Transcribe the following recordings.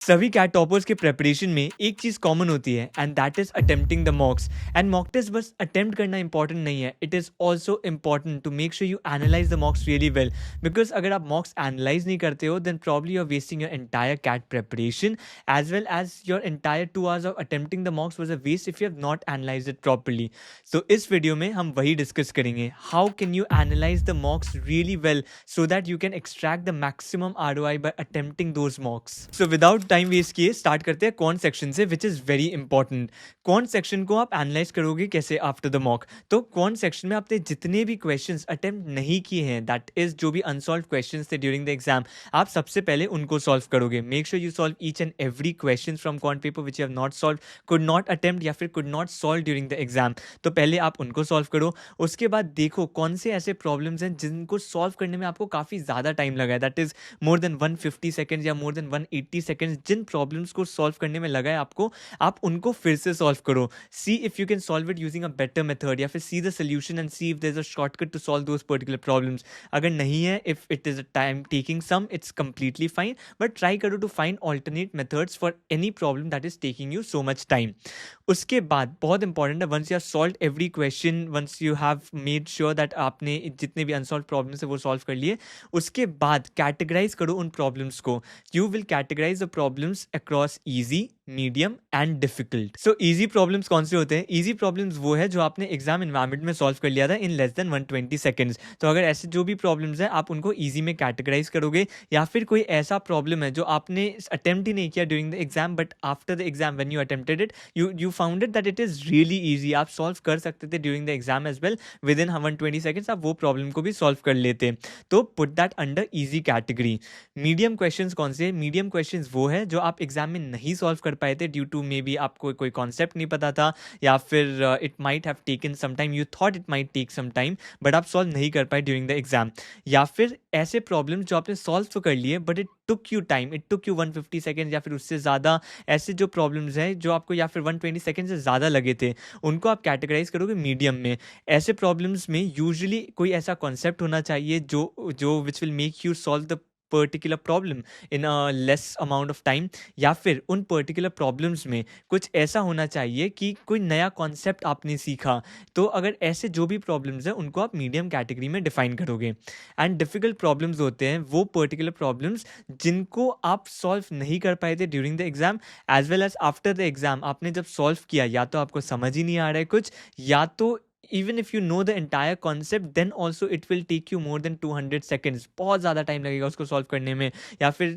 सभी cat toppers के preparation में एक चीज़ कॉमन होती है and that is attempting the mocks. And mock test बस अटेम्प्ट करना इंपॉर्टेंट नहीं है, it is also important to make sure you analyse the mocks really well. Because अगर आप मॉक्स एनालाइज नहीं करते हो then probably you are wasting your entire CAT preparation as well as your entire 2 hours of attempting the mocks was a waste if you have not analysed it properly. सो इस video में हम वही discuss करेंगे, how can you analyse the mocks really well so that you can extract the maximum ROI by attempting those mocks. So without time waste किए start करते हैं quant section से, which is very important. Quant section को आप analyse करोगे कैसे after the mock? तो quant section में आपने जितने भी क्वेश्चंस अटेम्प्ट नहीं किए हैं, दैट इज जो भी अनसॉल्व क्वेश्चंस थे ड्यूरिंग द एग्जाम, आप सबसे पहले उनको सॉल्व करोगे। Make sure you solve each and every question from quant paper which you have not solve, could not attempt या फिर could not solve during the exam. तो पहले आप उनको सॉल्व करो। उसके बाद देखो कौन से ऐसे प्रॉब्लम्स हैं जिनको सॉल्व करने में आपको काफ़ी ज़्यादा टाइम लगा है, that is more than 150 seconds या मोर देन 180 सेकेंड्स। जिन प्रॉब्लम्स को सॉल्व करने में लगा है आपको, आप उनको फिर से सॉल्व करो। See if you can solve it using a better method, या फिर see the solution and see if there is a shortcut to solve those particular problems. अगर नहीं है, if it is a time taking sum, it's completely fine, but try करो to find alternate methods for any problem that is taking you so much time. उसके बाद बहुत important है, once you have solve every question, once you have made sure that आपने जितने भी unsolved problems है वो सॉल्व कर लिए, उसके बाद कैटेगराइज करो उन प्रॉब्लम्स को। You will categorise the problems across easy, medium and difficult. So easy problems कौन से होते हैं? ईजी प्रॉब्लम्स वो है जो आपने एग्जाम एनवायरमेंट में सॉल्व कर लिया था इन लेस देन 120 सेकंड्स। तो अगर ऐसे जो भी प्रॉब्लम्स हैं आप उनको ईजी में कैटेगराइज करोगे। या फिर कोई ऐसा प्रॉब्लम है जो आपने अटेम्प्ट ही नहीं किया during the exam, but after the exam when you attempted it, you found it that it is really easy, आप सॉल्व कर सकते थे during the exam as well, within 120 seconds आप वो प्रॉब्लम को भी सॉल्व कर लेते। तो put that under easy category. Medium questions कौन से? मीडियम क्वेश्चंस वो है जो आप एग्जाम में नहीं सॉल्व कर पाए थे ड्यू टू मे बी आपको कोई कॉन्सेप्ट नहीं पता था, या फिर it might have taken some time, you thought it might take some time, but आप सॉल्व नहीं कर पाए ड्यूरिंग द एग्जाम। या फिर ऐसे प्रॉब्लम्स जो आपने सॉल्व तो कर लिए but it took you time, it took you 150 second या फिर उससे ज़्यादा। ऐसे जो प्रॉब्लम्स हैं जो आपको या फिर 120 सेकेंड से ज़्यादा लगे थे, उनको आप कैटेगराइज करोगे मीडियम में। ऐसे प्रॉब्लम्स में यूजुअली कोई ऐसा कॉन्सेप्ट होना चाहिए जो जो which will make you solve the particular problem in a less amount of time, या फिर उन पर्टिकुलर प्रॉब्लम्स में कुछ ऐसा होना चाहिए कि कोई नया कॉन्सेप्ट आपने सीखा। तो अगर ऐसे जो भी प्रॉब्लम्स हैं उनको आप मीडियम कैटेगरी में डिफाइन करोगे। एंड डिफिकल्ट प्रॉब्लम्स होते हैं वो पर्टिकुलर प्रॉब्लम्स जिनको आप सॉल्व नहीं कर पाए थे during the exam as well as after the exam. आपने जब सॉल्व किया, या तो आपको समझ ही नहीं आ रहा है कुछ, या तो even if you know the entire concept then also it will take you more than 200 seconds, बहुत ज़्यादा टाइम लगेगा उसको सॉल्व करने में, या फिर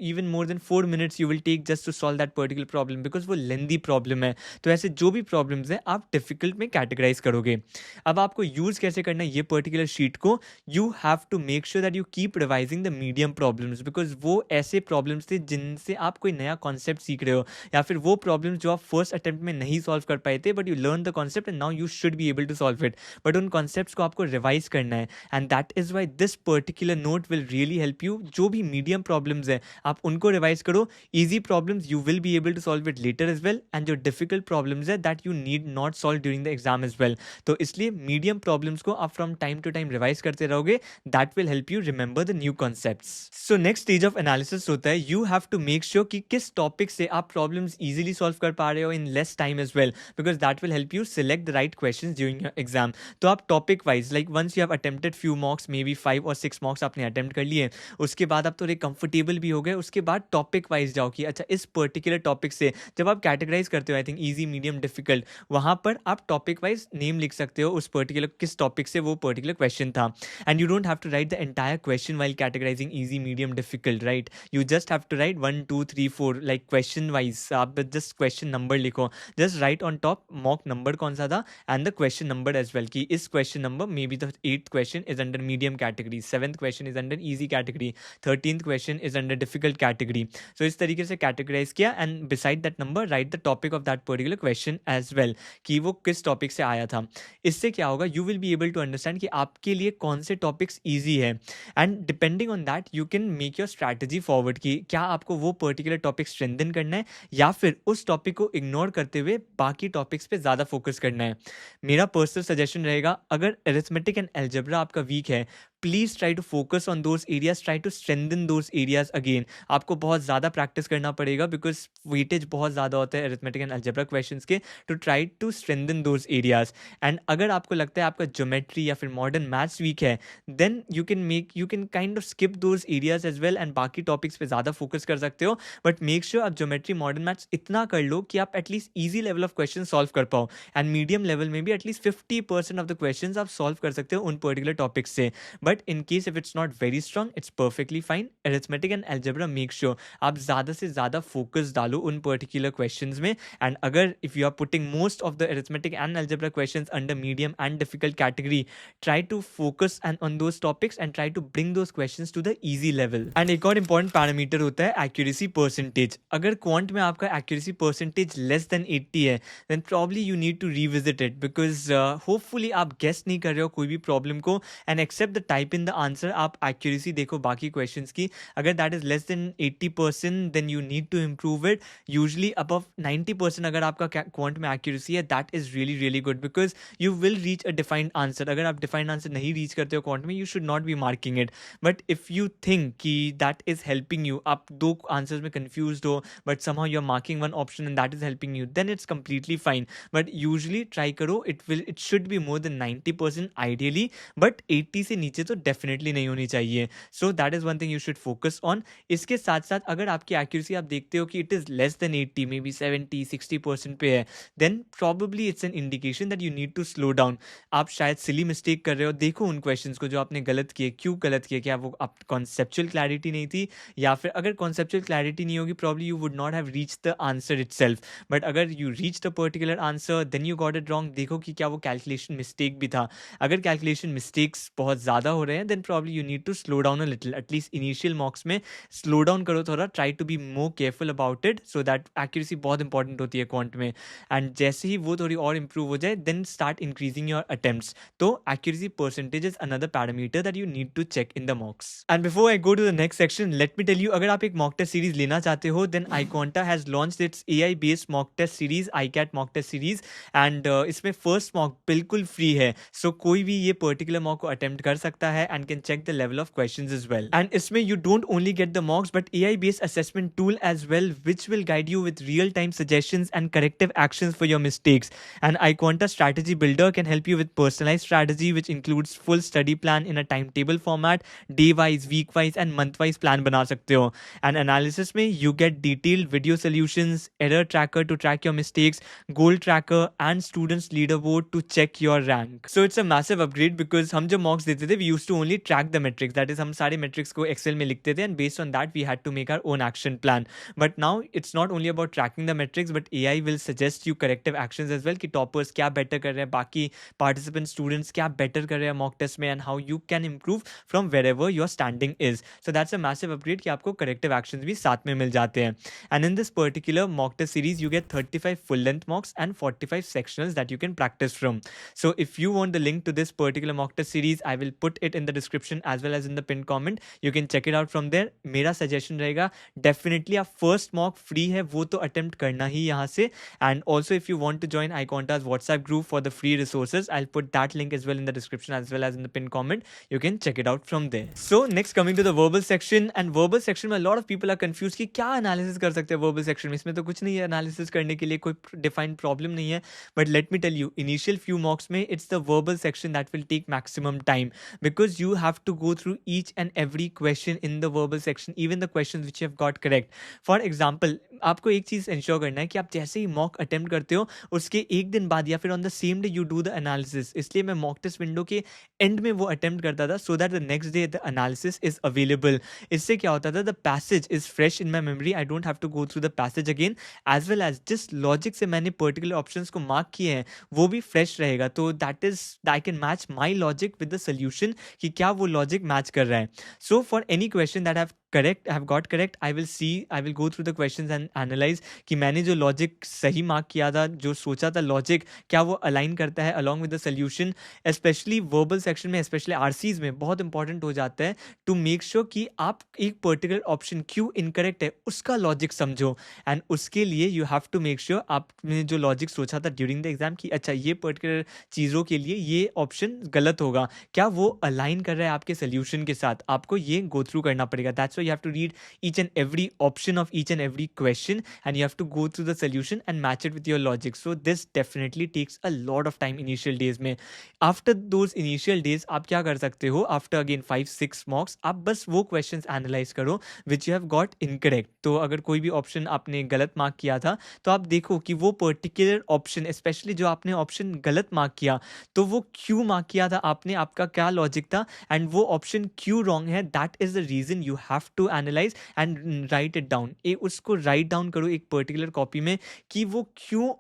even more than 4 minutes you will take just to solve that particular problem because वो लेंदी problem है। तो ऐसे जो भी प्रॉब्लम्स हैं आप डिफिकल्ट में कैटेगराइज करोगे। अब आपको यूज़ कैसे करना है ये पर्टिकुलर शीट को? You have to make sure that you keep revising the medium problems, because वो ऐसे प्रॉब्लम्स थे जिनसे आप कोई नया कॉन्सेप्ट सीख रहे हो, या फिर वो प्रॉब्लम्स जो आप फर्स्ट अटेम्प्ट में नहीं सॉल्व कर पाए थे but you learn the concept and now you should be able to solve it, but उन कॉन्सेप्ट्स को आपको रिवाइज करना है। And that is why this particular note will really help you. जो भी मीडियम प्रॉब्लम्स है आप उनको रिवाइज करो। Easy problems you will be able to solve it later as well, and जो डिफिकल्ट प्रॉब्लम्स है that you need not solve during the exam as well. तो इसलिए मीडियम प्रॉब्लम्स को आप from time to time revise करते रहोगे, that will help you remember the new concepts. So next stage of analysis होता है you have to make sure कि किस टॉपिक से आप प्रॉब्लम्स इजीली सॉल्व कर पा रहे हो in less time as well, because that will help you select the right questions during your exam. तो आप topic wise, like once you have attempted few mocks, maybe 5 और 6 मॉक्स आपने attempt कर लिए, उसके बाद आप थोड़े कंफर्टेबल भी हो गए, उसके बाद टॉपिक वाइज जाओ कि अच्छा इस पर्टिकुलर टॉपिक से जब आप कैटेगराइज करते हो, I think easy, medium, difficult, वहाँ पर आप टॉपिक वाइज नेम लिख सकते हो उस पर्टिकुलर किस टॉपिक से वो पर्टिकुलर क्वेश्चन था। And you don't have to write the entire question while categorising easy, medium, difficult, right? You just have to write 1 2 3 4 like question wise. आप जस्ट क्वेश्चन नंबर लिखो, just write on top mock number कौन सा था and the question number as well, कि इस question number maybe the 8th question is under medium category, 7th question is under easy category, 13th question is under difficult category. So इस तरीके से categorize किया and beside that number write the topic of that particular question as well, कि वो किस topic से आया था। इससे क्या होगा, you will be able to understand कि आपके लिए कौन से topics easy है, and depending on that you can make your strategy forward कि क्या आपको वो particular topic strengthen करना है या फिर उस topic को ignore करते हुए बाकी topics पे ज़्यादा focus करना है। मेरा पर्सनल सजेशन रहेगा, अगर अरिथमेटिक एंड एल्जेब्रा आपका वीक है, please try to focus on those areas, try to strengthen those areas again. आपको बहुत ज़्यादा प्रैक्टिस करना पड़ेगा बिकॉज वेटेज बहुत ज़्यादा होता है अरिथमेटिक एंड अलजेब्रा क्वेश्चंस के. To try to strengthen those areas. And अगर आपको लगता है आपका ज्योमेट्री या फिर मॉडर्न मैथ्स वीक है, then you can kind of skip those areas as well and बाकी टॉपिक्स पे ज़्यादा फोकस कर सकते हो. बट मेक श्योर आप ज्योमेट्री मॉडर्न मैथ्स इतना कर लो कि आप at least easy level of question solve कर पाओ. एंड मीडियम लेवल में भी एटलीस्ट 50% ऑफ द क्वेश्चंस आप सॉल्व कर सकते हो उन पर्टिकुलर टॉपिक्स से. But in case if it's not very strong, it's perfectly fine. Arithmetic and algebra make sure आप ज़्यादा से ज़्यादा फोकस डालो उन पर्टिकुलर क्वेश्चंस में. एंड अगर if you are putting most of the arithmetic and algebra questions under medium and difficult category, try to focus and on those topics and try to bring those questions to the easy level. And एक और important parameter होता है accuracy percentage. अगर quant में आपका accuracy percentage less than 80 है, then probably you need to revisit it because hopefully आप guess नहीं कर रहे हो कोई भी problem को, and except the type in the answer आप accuracy देखो बाकी questions की. अगर that is less than 80% then you need to improve it. Usually above 90% अगर आपका quant में accuracy है, that is really really good because you will reach a defined answer. अगर आप defined answer नहीं reach करते हो quant में, you should not be marking it. But if you think कि that is helping you, आप दो answers में confused हो but somehow you're marking one option and that is helping you, then it's completely fine. But usually try करो, it should be more than 90% ideally, but 80 से नीचे तो definitely नहीं होनी चाहिए. So that is one thing you should focus on. इसके साथ साथ अगर आपकी accuracy आप देखते हो कि it is less than 80, maybe 70-60% पे है, then probably it's an indication that you need to slow down. आप शायद सिली मिस्टेक कर रहे हो. देखो उन क्वेश्चंस को जो आपने गलत किए, क्यों गलत किए, क्या वो आप कॉन्सेप्चुअल क्लैरिटी नहीं थी, या फिर अगर कॉन्सेप्चुअल क्लैरिटी नहीं होगी probably you would not have reach the answer itself. But अगर you reach the particular answer then you got it wrong. देखो कि क्या वो कैलकुलेशन मिस्टेक भी था. अगर कैलकुलेशन मिस्टेक्स बहुत ज़्यादा हो रहे हैं then probably you need to slow down a little. At least initial mocks में स्लो डाउन करो थोड़ा. Try to be more careful about it so that accuracy बहुत इंपॉर्टेंट होती है क्वांट में. एंड जैसे ही वो थोड़ी और इंप्रूव हो जाए then start increasing your attempts. तो accuracy percentage is another parameter that you need to check in the mocks. And before I go to the next section, let me tell you, अगर आप एक mock test series लेना चाहते हो then iQuanta has launched its AI based mock test series, iCat mock test series, and इसमें first mock बिल्कुल free है. So कोई भी ये particular mock को attempt कर सकता है and can check the level of questions as well. And इसमें you don't only get the mocks but AI based assessment tool as well, which will guide you with real time suggestions and corrective actions for your mistakes. And iQuanta strategy builder can help you with personalized strategy which includes full study plan in a timetable format, day wise, week wise and month wise plan बना सकते हो. And analysis में you get detailed video solutions, error tracker to track your mistakes, goal tracker and students leaderboard to check your rank. So it's a massive upgrade because हम जब mocks देते थे we used to only track the metrics, that is हम सारे metrics को Excel में लिखते थे and based on that we had to make our own action plan. But now it's not only about tracking the metrics but AI will suggest you corrective actions as well कि toppers क्या better कर रहे हैं, बाकी participants students क्या better कर रहे हैं mock test में, and how you can improve from wherever your standing is. So that's a massive upgrade कि आपको corrective actions भी साथ में मिल जाते हैं. And in this particular mock test series you get 35 full length mocks and 45 sectionals that you can practice from. So if you want the link to this particular mock test series, I will put it in the description as well as in the pinned comment. You can check it out from there. मेरा suggestion रहेगा definitely आप first mock free है वो तो attempt करना ही यहाँ से. And also if you want to join iQuanta's WhatsApp group for the free resources, I'll put that link as well in the description as well as in the pinned comment. You can check it out from there. So next coming to the verbal section, and verbal section में a lot of people are confused कि क्या analysis कर सकते हैं verbal section में. इसमें तो कुछ नहीं है analysis करने के लिए, कोई defined problem नहीं है. But let me tell you, initial few mocks में it's the verbal section that will take maximum time because you have to go through each and every question in the verbal section, even the questions which you have got correct. For example, आपको एक चीज़ ensure करना है कि आप जैसे ही mock attempt करते हो उसके एक दिन बाद या फिर on the same day you do the analysis. इसलिए मैं मॉक टेस्ट विंडो के एंड में वो अटेम्प्ट करता था so that the next day the analysis is available. इससे क्या होता था, the passage is fresh in my memory. I don't have to go through the passage again, as well as जिस लॉजिक से मैंने पर्टिकुलर ऑप्शंस को mark किए हैं वो भी फ्रेश रहेगा. तो that is I can match my logic with the solution कि क्या वो लॉजिक मैच कर रहा है. So for any question that have correct, I have got correct, I will go through the questions and analyse कि मैंने जो logic सही मार्क किया था, जो सोचा था लॉजिक, क्या वो अलाइन करता है along with the solution. Specially verbal section में, स्पेशली आरसीज में बहुत इंपॉर्टेंट हो जाता है टू मेक श्योर कि आप एक पर्टिकुलर ऑप्शन क्यों इनकरेक्ट है उसका लॉजिक समझो। एंड उसके लिए you have to make sure आपने जो लॉजिक सोचा था ड्यूरिंग द एग्जाम कि अच्छा ये पर्टिकुलर चीज़ों के लिए ये ऑप्शन गलत होगा, क्या वो अलाइन कर रहा है आपके सोल्यूशन के साथ, आपको ये गो थ्रू करना पड़ेगा। That's why you have to read each and every option of each and every question, and you have to go through the solution and match it with your logic. So this definitely takes a lot of time initial days में। after those initial days आप क्या कर सकते हो, after again 5-6 mocks आप बस वो questions analyze करो which you have got incorrect। तो अगर कोई भी ऑप्शन आपने गलत मार्क किया था तो आप देखो कि वो पर्टिकुलर ऑप्शन, स्पेशली जो आपने ऑप्शन गलत मार्क किया, तो वो क्यों मार्क किया था आपने, आपका क्या लॉजिक था, एंड वो ऑप्शन क्यों रॉन्ग है। That is the reason you have to analyse and write it down. उसको राइट डाउन करो एक पर्टिकुलर कॉपी में कि वो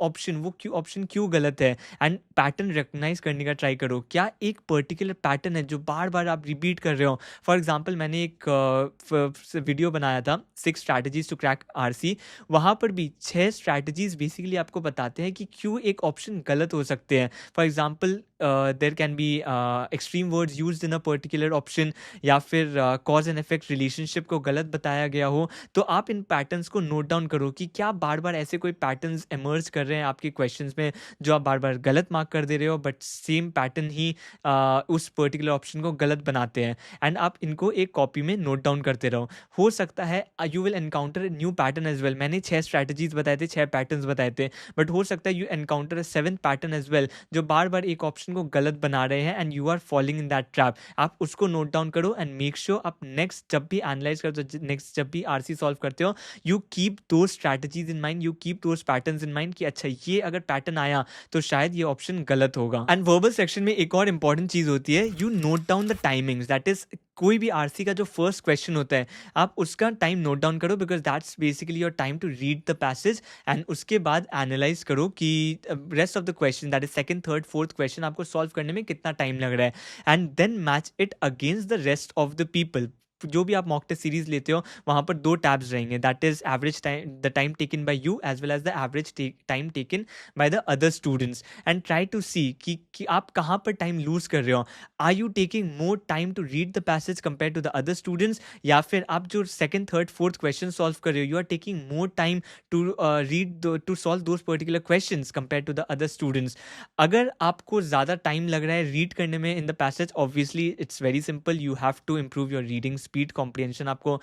ऑप्शन क्यों गलत है, एंड पैटर्न रिकग्नाइज करने का ट्राई करो। क्या एक पर्टिकुलर पैटर्न है जो बार बार आप रिपीट कर रहे हो। फॉर एग्जाम्पल मैंने एक वीडियो बनाया था 6 स्ट्रैटेजीज टू क्रैक आरसी, वहाँ पर भी 6 स्ट्रैटेजीज बेसिकली आपको बताते हैं कि क्यों एक ऑप्शन गलत हो सकते हैं। For example there can be extreme words used in a particular option, या फिर कॉज एंड इफेक्ट रिलेशनशिप को गलत बताया गया हो। तो आप इन पैटर्न्स को नोट डाउन करो कि क्या बार बार ऐसे कोई पैटर्न्स एमर्ज कर रहे हैं आपके क्वेश्चंस में जो आप बार बार गलत मार्क कर दे रहे हो, बट सेम पैटर्न ही उस पर्टिकुलर ऑप्शन को गलत बनाते हैं। एंड आप इनको एक कॉपी में नोट डाउन करते रहो। हो सकता है you will encounter new pattern as well. मैंने 6 स्ट्रैटेजीज बताए थे, 6 पैटर्न्स बताए थे, बट हो सकता है you encounter a 7th pattern as well जो बार बार एक ऑप्शन को गलत बना रहे हैं, and you are following in that trap. आप उसको नोट डाउन करो एंड मेक श्योर आप नेक्स्ट जब भी एनालाइज करते हो, नेक्स्ट जब भी आरसी सॉल्व करते हो, you keep those strategies in mind, you keep those patterns in mind कि अच्छा ये अगर पैटर्न आया तो शायद ये ऑप्शन गलत होगा। एंड वर्बल सेक्शन में एक और इंपॉर्टेंट चीज होती है, you note down the timings. That is कोई भी आरसी का जो फर्स्ट क्वेश्चन होता है आप उसका टाइम नोट डाउन करो, because that's basically your time to read the passage, and उसके बाद एनालाइज करो कि rest of the question, that is second, third, fourth question आपको सॉल्व करने में कितना टाइम लग रहा है, and then match it against the rest of the people. जो भी आप मॉक टेस्ट सीरीज लेते हो वहाँ पर 2 टैब्स रहेंगे, that is average time, the time taken by you as well as the average time taken by the other students, and try to see कि आप कहाँ पर टाइम लूज कर रहे हो। Are you taking more time to read the passage compare to the other students, या फिर आप जो second, third, fourth question solve कर रहे हो, you are taking more time to read to solve those particular questions compare to the other students. अगर आपको ज़्यादा टाइम लग रहा है रीड करने में in the passage, obviously it's very simple, you have to improve your reading speed, comprehension आपको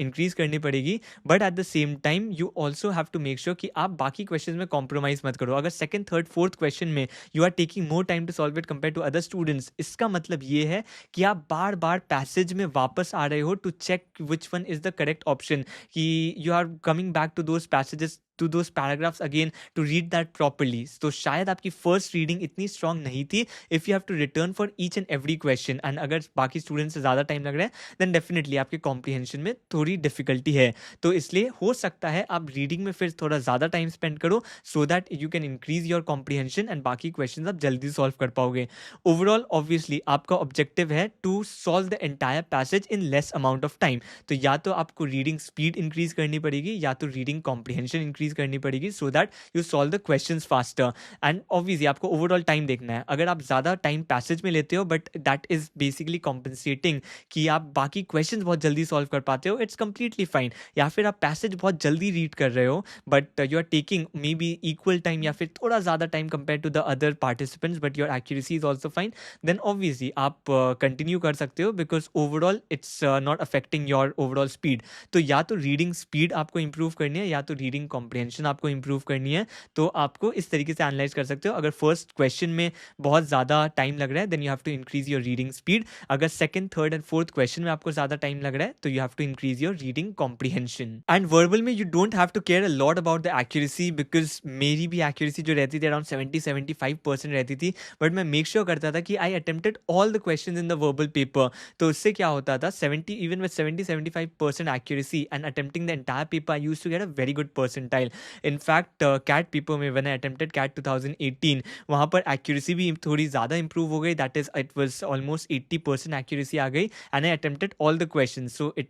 increase करनी पड़ेगी। But at the same time you also have to make sure कि आप बाकी क्वेश्चन में कॉम्प्रोमाइज मत करो। अगर सेकंड, थर्ड, फोर्थ क्वेश्चन में you are taking more time to solve it compare to other students, इसका मतलब ये है कि आप बार बार पैसेज में वापस आ रहे हो to check which one is the correct option, कि you are coming back to those passages, to those paragraphs again to read that properly. तो शायद आपकी फर्स्ट रीडिंग इतनी स्ट्रांग नहीं थी if you have to return for each and every question, and अगर बाकी students से ज़्यादा टाइम लग रहा है देन डेफिनेटली आपके कॉम्प्रिहेंशन में थोड़ी डिफिकल्टी है। तो इसलिए हो सकता है आप रीडिंग में फिर थोड़ा ज़्यादा टाइम स्पेंड करो so that you can increase your comprehension and बाकी क्वेश्चन आप जल्दी सॉल्व कर पाओगे। ओवरऑल ऑब्वियसली आपका ऑब्जेक्टिव है to solve the entire passage in less amount of time. तो या तो आपको रीडिंग स्पीड इंक्रीज करनी पड़ेगी या तो रीडिंग कॉम्प्रिहेंशन इंक्रीज करनी पड़ेगी सो that you solve the questions faster. And obviously आपको ओवरऑल टाइम देखना है। अगर आप ज़्यादा टाइम पैसेज में लेते हो but that is basically compensating कि आप बाकी क्वेश्चंस बहुत जल्दी सॉल्व कर पाते हो, इट्स कंप्लीटली फाइन। या फिर आप पैसेज बहुत जल्दी रीड कर रहे हो but you are taking may be equal time या फिर थोड़ा ज़्यादा time compare to the other participants but your accuracy is also fine, then obviously आप कंटिन्यू कर सकते हो because overall it's not affecting your overall speed. तो या तो रीडिंग स्पीड आपको इंप्रूव करनी है या तो रीडिंग कॉम्प्रिहेंशन आपको इंप्रूव करनी है। तो आपको इस तरीके से एनालाइज कर सकते हो। अगर फर्स्ट क्वेश्चन में बहुत ज़्यादा टाइम लग रहा है then you have to increase your reading speed. अगर second, third and fourth question में आपको ज़्यादा टाइम लग रहा है तो you have to increase your reading comprehension. And verbal में you don't have to care a lot about the accuracy because मेरी भी एक्यूरेसी जो रहती थी अराउंड 70-75% रहती थी, बट मैं मेक श्योर करता था कि I attempted all the question in the verbal paper. तो उससे क्या होता था 70 even with 70-75% accuracy and attempting the entire paper I used to get a very good percentile. In fact CAT paper में व्हेन आई अटेम्प्टेड कैट 2018 वहाँ पर accuracy भी थोड़ी ज़्यादा इंप्रूव हो गई, that is it was almost 80% accuracy आ गई and I attempted all the question, so it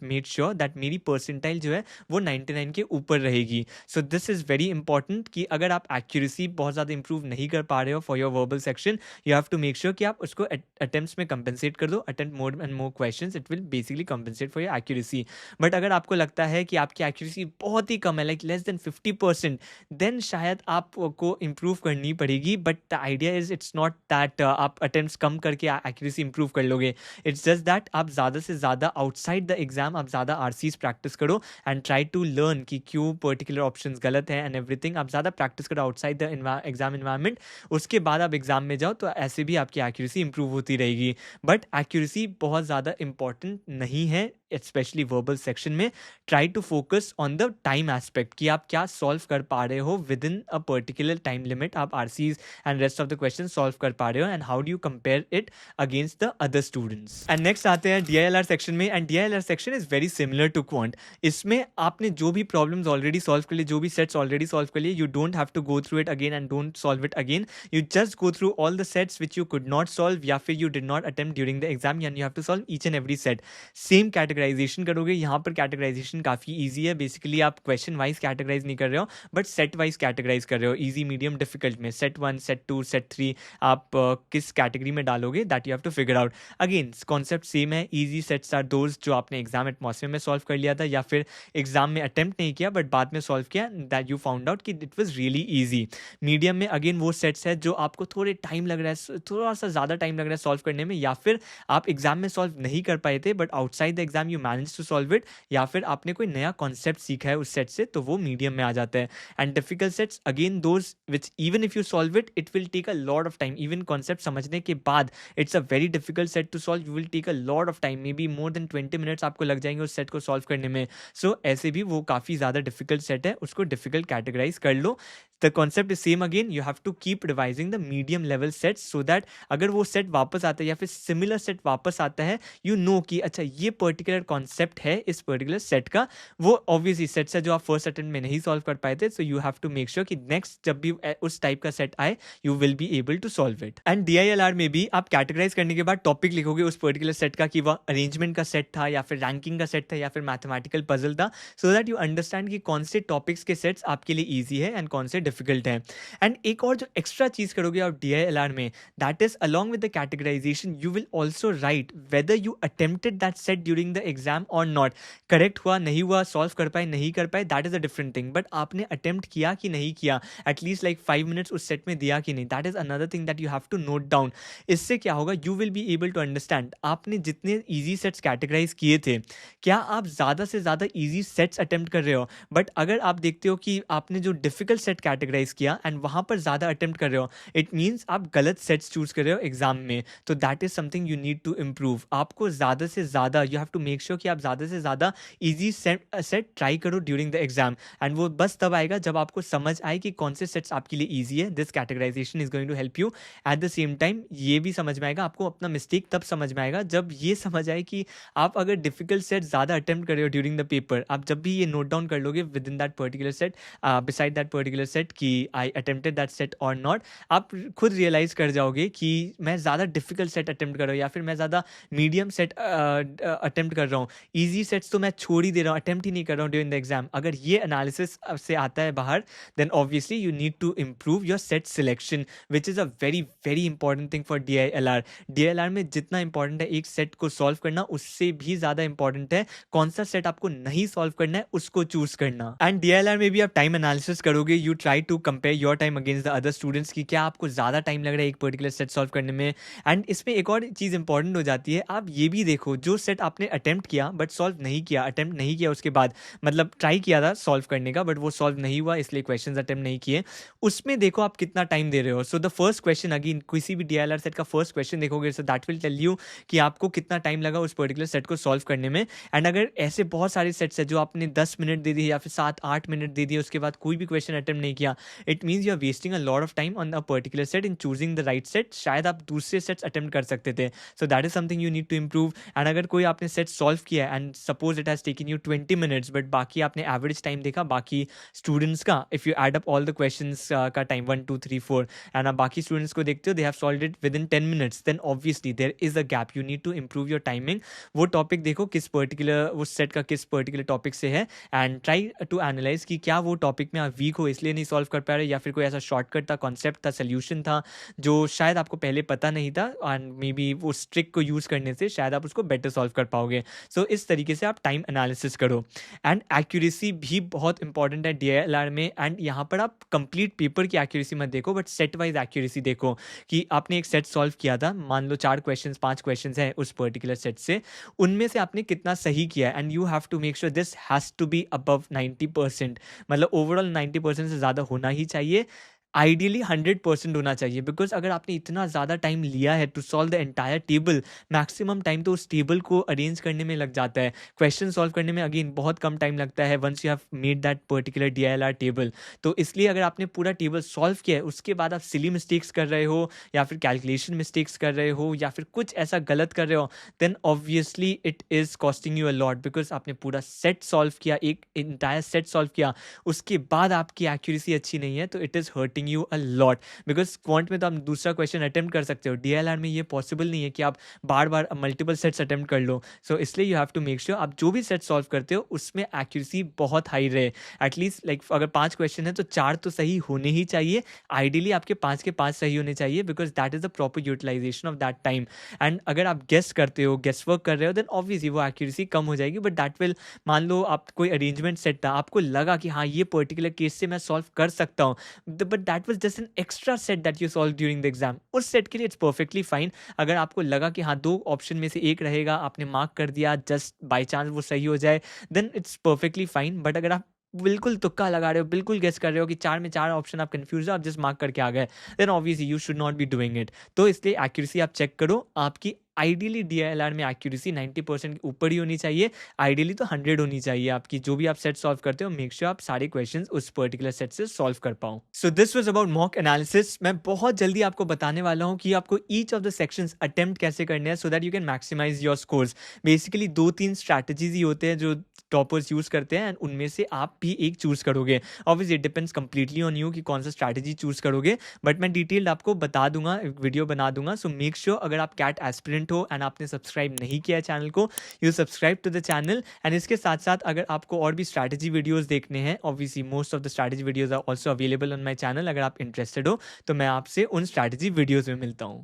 made sure that मेरी परसेंटाइल जो है वो 99 के ऊपर रहेगी. So this is very important कि अगर आप एक्यूरेसी बहुत ज़्यादा इंप्रूव नहीं कर पा रहे हो for your verbal section, you have to make sure कि आप उसको अटेम्प्ट्स में कंपनसेट कर दो. Attempt more and more questions, it will basically compensate for your accuracy. But अगर आपको लगता है कि आपकी एक्यूरेसी बहुत ही कम है, लाइक लेस देन 50%, देन शायद आपको इम्प्रूव करनी पड़ेगी. But the idea is it's not that आप अटेम्प्ट्स कम करके एक्यूरेसी इंप्रूव कर लोगे. इट्स जस्ट दैट आप ज़्यादा से ज़्यादा आउटसाइड द एग्जाम आप ज़्यादा आरसीज प्रैक्टिस करो एंड ट्राई टू लर्न कि क्यों पर्टिकुलर ऑप्शंस गलत है एंड एवरीथिंग. आप ज़्यादा प्रैक्टिस करो आउटसाइड द एग्जाम इन्वायरमेंट. उसके बाद आप एग्जाम में जाओ तो ऐसे भी आपकी एक्यूरेसी इंप्रूव होती रहेगी. बट एक्यूरेसी बहुत ज़्यादा इंपॉर्टेंट नहीं है, स्पेशली वर्बल सेक्शन में. Try to focus on the time aspect कि आप क्या सॉल्व कर पा रहे हो within a particular time limit. आप RCs and rest of the question solve कर पा रहे हो and how do you compare it against the other students. And next आते हैं डीआईएलआर सेक्शन में. And DILR section is very similar to quant. इसमें आपने जो भी प्रॉब्लम्स ऑलरेडी सॉल्व कर लिए, जो भी सेट्स ऑलरेडी सॉल्व कर लिए, you don't have to go through it again and don't solve it again. You just go through all the sets which you could not solve या फिर you did not attempt during the exam, and you have to solve each and every set. Same categorization करोगे. यहाँ पर categorisation काफ़ी easy है. Basically आप question wise categorise नहीं कर रहे हो बट सेट वाइज कैटेगराइज कर रहे हो. ईजी, मीडियम, डिफिकल्ट में सेट 1, सेट 2, सेट 3 आप किस कैटेगरी में डालोगे that you have to figure out. Again concept same है. ईजी सेट्स आर दोज जो आपने एग्जाम एटमॉस्फेयर में सॉल्व कर लिया था या फिर एग्जाम में अटेम्प्ट नहीं किया बट बाद में सॉल्व किया, दैट यू फाउंड आउट कि it was really easy. Medium में अगेन वो सेट्स है जो आपको थोड़े टाइम लग रहा है, थोड़ा सा ज़्यादा टाइम लग रहा है सॉल्व करने में, या फिर आप एग्जाम में सॉल्व नहीं कर पाए थे but outside the exam you manage to solve it, या फिर आपने कोई नया कॉन्सेप्ट सीखा है उस सेट से, तो वो मीडियम में आ जाता है. And difficult sets again those which even if you solve it will take a lot of time. Even concept समझने के बाद it's a very difficult set to solve. You will take a lot of time, may be more than 20 minutes आपको लग जाएंगे उस set को solve करने में. सो ऐसे भी वो काफ़ी ज़्यादा डिफिकल्ट सेट है, उसको डिफिकल्ट कैटेगराइज कर लो. The concept is same again. You have to keep revising the medium level sets so that अगर वो सेट वापस आता है या फिर सिमिलर सेट वापस आता है, यू नो कि अच्छा ये पर्टिकुलर कॉन्सेप्ट है इस पर्टिकुलर सेट का. वो ऑब्वियसली सेट्स है जो आप फर्स्ट अटेम्प्ट में नहीं सॉल्व कर पाए थे. So you have to make sure कि नेक्स्ट जब भी उस टाइप का सेट आए you will be able to solve it. And DILR में भी आप कैटेगराइज करने के बाद टॉपिक लिखोगे उस पर्टिकुलर सेट का कि वह अरेंजमेंट का सेट था या फिर रैंकिंग का सेट था या फिर मैथमेटिकल पजल था, सो दैट यू अंडरस्टैंड कि कौन से टॉपिक्स के सेट्स आपके लिए ईजी है एंड कौन से डिफिकल्ट है. एंड एक और जो एक्स्ट्रा चीज करोगे आप डीआईएलआर में, that is along with the categorization you will also write whether you attempted that set during the exam और नॉट. करेक्ट हुआ नहीं हुआ, सॉल्व कर पाए नहीं कर पाए, that is a different thing. But आपने अटेम्प्ट किया कि नहीं किया, एटलीस्ट लाइक 5 मिनट्स उस सेट में दिया कि नहीं, that is another thing that you have to note down. इससे क्या होगा, you will be able to understand आपने जितने ईजी सेट्स कैटेगराइज किए थे, क्या आप ज़्यादा से ज़्यादा ईजी सेट्स अटेम्प्ट कर रहे हो. बट अगर आप देखते हो कि आपने जो डिफिकल्ट सेट कैटेगराइज किया एंड वहाँ पर ज़्यादा अटेम्प्ट कर रहे हो, इट मीन्स आप गलत सेट्स चूज कर रहे हो एग्जाम में. तो that is something you need to improve. आपको ज़्यादा से ज़्यादा you have to make sure कि आप ज़्यादा से ज़्यादा ईजी सेट ट्राई करो ड्यूरिंग द एग्जाम. एंड वो बस तब आएगा जब आपको समझ आए कि कौन से सेट्स आपके लिए ईजी है. This categorization is going to help you. At the same time ये भी समझ में आएगा आपको, अपना मिस्टेक तब समझ में आएगा जब ये समझ आए कि आप अगर डिफिकल्ट सेट ज़्यादा अटेम्प्ट कर रहे हो ड्यूरिंग द पेपर, आप जब भी ये नोट डाउन कर लोगे with in that particular set, beside that particular set कि आई अटेम्प्टेड दैट सेट और नॉट, आप खुद रियलाइज कर जाओगे कि मैं ज़्यादा डिफिकल्ट सेट अटेम्प्ट कर रहा हूँ या फिर मैं ज़्यादा मीडियम सेट अटेम्प्ट कर रहा हूँ. ईजी सेट्स तो मैं छोड़ ही दे रहा हूँ, अटेम्प्ट ही नहीं कर रहा हूँ ड्यूरिंग द एग्जाम. अगर ये एनालिसिस से आता है बाहर, then obviously you need to improve your set selection, which is a very very important thing for DILR. DILR में जितना इंपॉर्टेंट है एक सेट को सॉल्व करना, उससे भी ज़्यादा इंपॉर्टेंट है कौन सा सेट आपको नहीं सॉल्व करना है उसको चूज करना. एंड डीआईएलआर में भी आप टाइम एनालिसिस करोगे. You try to compare your time against the other students की क्या आपको ज़्यादा टाइम लग रहा है एक पर्टिकुलर सेट सॉल्व करने में. एंड इसमें एक और चीज़ इंपॉर्टेंट हो जाती है, आप ये भी देखो जो सेट आपने अटेम्प्ट किया बट सॉल्व नहीं किया, अटेम्प्ट नहीं किया उसके बाद, मतलब ट्राई किया था सॉल्व करने का बट वो सॉल्व नहीं हुआ इसलिए क्वेश्चंस अटेम्प्ट नहीं किए, उसमें देखो आप कितना टाइम दे रहे हो. So the first question again किसी भी डीआईएलआर सेट का फर्स्ट क्वेश्चन देखोगे, so that will tell you कि आपको कितना टाइम लगा उस पर्टिकुलर सेट को सॉल्व करने में. एंड अगर ऐसे बहुत सारे सेट्स है जो आपने 10 मिनट दे दिए या फिर 7-8 मिनट दे दिए, उसके बाद कोई भी क्वेश्चन अटेम्प्ट नहीं किया, it means you are wasting a lot of time on a particular set in choosing the right set. शायद आप दूसरे सेट्स अटेम्प्ट कर सकते थे। So that is something you need to improve. And अगर कोई आपने सेट सॉल्व किया है and suppose it has taken you 20 minutes, but बाकी आपने एवरेज टाइम देखा बाकी स्टूडेंट्स का, if you add up all the questions का टाइम 1 2 3 4 एंड आप बाकी स्टूडेंट्स को देखते हो they have solved it within 10 minutes, then obviously there is a gap. You need to improve your timing. वो टॉपिक देखो किस पर्टिकुलर उस सेट का किस पर्टिकुलर टॉपिक से है, एंड ट्राई टू एनालाइज कि क्या वो टॉपिक में आप वीक हो इसलिए नहीं सॉल्व कर पा रहे, या फिर कोई ऐसा शॉर्टकट था, कॉन्सेप्ट था, सोल्यूशन था जो शायद आपको पहले पता नहीं था, एंड मे बी वो ट्रिक को यूज़ करने से शायद आप उसको बेटर सॉल्व कर पाओगे। सो इस तरीके से आप टाइम एनालिसिस करो। एंड एक्यूरेसी भी बहुत इंपॉर्टेंट है DLR में। एंड यहाँ पर आप कंप्लीट पेपर की एक्यूरेसी मत देखो, बट सेट वाइज एक्यूरेसी देखो कि आपने एक सेट सॉल्व किया था, मान लो 4 क्वेश्चंस 5 क्वेश्चंस है उस पर्टिकुलर सेट से, उनमें से आपने कितना सही किया है। And you have to make sure this has to be above 90%, मतलब ओवरऑल 90% से ज़्यादा होना ही चाहिए। आइडियली 100% होना चाहिए, बिकॉज अगर आपने इतना ज़्यादा टाइम लिया है to solve the entire table, maximum time तो उस टेबल को अरेंज करने में लग जाता है। क्वेश्चन सॉल्व करने में अगेन बहुत कम टाइम लगता है once you have made that particular DLR table. तो इसलिए अगर आपने पूरा टेबल सॉल्व किया है उसके बाद आप सिली मिस्टेक्स कर रहे हो, या फिर कैलकुलेशन मिस्टेक्स कर रहे हो, या फिर कुछ ऐसा गलत कर रहे हो, then obviously it is costing you a lot, because आपने पूरा सेट सॉल्व किया, एक इंटायर सेट सॉल्व किया, उसके बाद आपकी एक्यूरेसी अच्छी नहीं है, तो it is hurting you a lot. Because quant में तो आप दूसरा क्वेश्चन अटेम्प्ट कर सकते हो, DLR में ये पॉसिबल नहीं है कि आप बार बार मल्टीपल सेट्स अटेम्प्ट कर लो। सो इसलिए you have to make sure आप जो भी सेट सॉल्व करते हो उसमें एक्यूरेसी बहुत हाई रहे। एटलीस्ट लाइक अगर 5 क्वेश्चन है तो 4 तो सही होने ही चाहिए। आइडियली आपके 5 के 5 सही होने चाहिए, because that is the proper utilization of that time. And अगर आप गेस करते हो, गेस वर्क कर रहे हो, देन ऑब्वियसली वो एक्यूरेसी कम हो जाएगी, बट दैट विल, मान लो आप कोई अरेंजमेंट सेट था, आपको लगा कि हाँ ये पर्टिकुलर केस से मैं सॉल्व कर सकता हूँ, but that was just an extra set that you solve during the exam, उस सेट के लिए इट्स परफेक्टली फाइन। अगर आपको लगा कि हाँ 2 ऑप्शन में से एक रहेगा, आपने मार्क कर दिया, जस्ट बाई चांस वो सही हो जाए, then it's perfectly fine. But अगर आप बिल्कुल तुक्का लगा रहे हो, बिल्कुल गेस कर रहे हो कि 4 में 4 ऑप्शन आप कंफ्यूज हो, आप जस्ट मार्क करके आ गए, then obviously you should not be doing it. तो इसलिए एक्यूरेसी आप चेक करो। आपकी आइडियली DLR में एक्यूरेसी 90% के ऊपर ही होनी चाहिए, आइडियली तो 100 होनी चाहिए आपकी। जो भी आप सेट सॉल्व करते हो, मेक श्योर आप सारे क्वेश्चंस उस पर्टिकुलर सेट से सॉल्व कर पाओ। So this was about mock analysis. मैं बहुत जल्दी आपको बताने वाला हूँ कि आपको each of the sections attempt कैसे करने हैं, so that you can maximize your scores. Basically 2-3 strategies ही होते हैं जो टॉपर्स यूज करते हैं, एंड उनमें से आप भी एक चूज करोगे। Obviously it depends completely on you कि कौन सा स्ट्रैटेजी चूज करोगे, बट मैं डिटेल्ड आपको बता दूंगा, वीडियो बना दूंगा। सो मेक श्योर अगर आप कैट एस्पिरेंट हो एंड आपने सब्सक्राइब नहीं किया है चैनल को, you subscribe to the channel. And इसके साथ साथ अगर आपको और भी स्ट्रैटेजी वीडियोस देखने हैं, obviously most of the strategy videos are also available on my channel, अगर आप इंटरेस्टेड हो तो मैं आपसे उन स्ट्रैटेजी वीडियोस में मिलता हूँ।